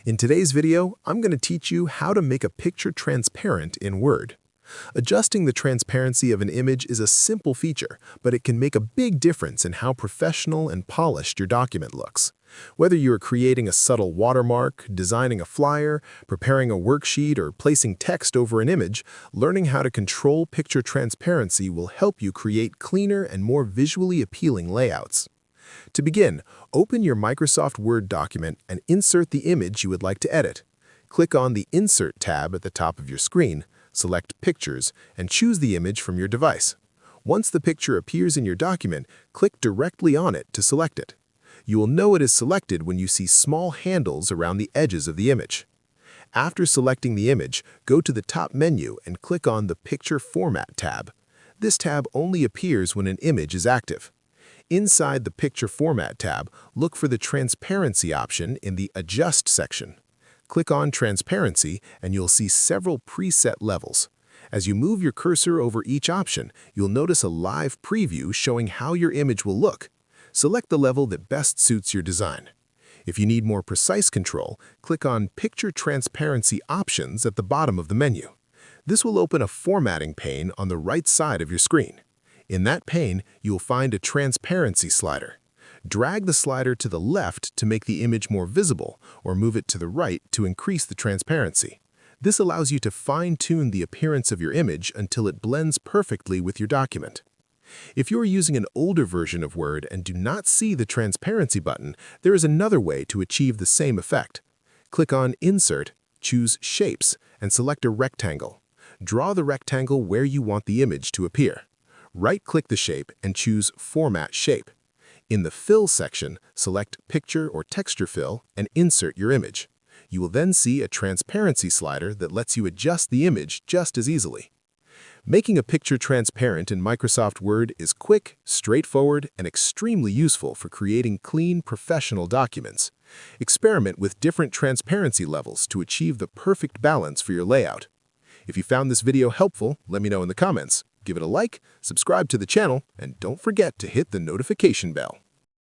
In today's video, I'm going to teach you how to make a picture transparent in Word. Adjusting the transparency of an image is a simple feature, but it can make a big difference in how professional and polished your document looks. Whether you are creating a subtle watermark, designing a flyer, preparing a worksheet, or placing text over an image, learning how to control picture transparency will help you create cleaner and more visually appealing layouts. To begin, open your Microsoft Word document and insert the image you would like to edit. Click on the Insert tab at the top of your screen, select Pictures, and choose the image from your device. Once the picture appears in your document, click directly on it to select it. You will know it is selected when you see small handles around the edges of the image. After selecting the image, go to the top menu and click on the Picture Format tab. This tab only appears when an image is active. Inside the Picture Format tab, look for the Transparency option in the Adjust section. Click on Transparency and you'll see several preset levels. As you move your cursor over each option, you'll notice a live preview showing how your image will look. Select the level that best suits your design. If you need more precise control, click on Picture Transparency Options at the bottom of the menu. This will open a formatting pane on the right side of your screen. In that pane, you will find a transparency slider. Drag the slider to the left to make the image more visible, or move it to the right to increase the transparency. This allows you to fine-tune the appearance of your image until it blends perfectly with your document. If you are using an older version of Word and do not see the transparency button, there is another way to achieve the same effect. Click on Insert, choose Shapes, and select a rectangle. Draw the rectangle where you want the image to appear. Right-click the shape and choose Format Shape. In the Fill section, select Picture or Texture Fill and insert your image. You will then see a transparency slider that lets you adjust the image just as easily. Making a picture transparent in Microsoft Word is quick, straightforward, and extremely useful for creating clean, professional documents. Experiment with different transparency levels to achieve the perfect balance for your layout. If you found this video helpful, let me know in the comments. Give it a like, subscribe to the channel, and don't forget to hit the notification bell.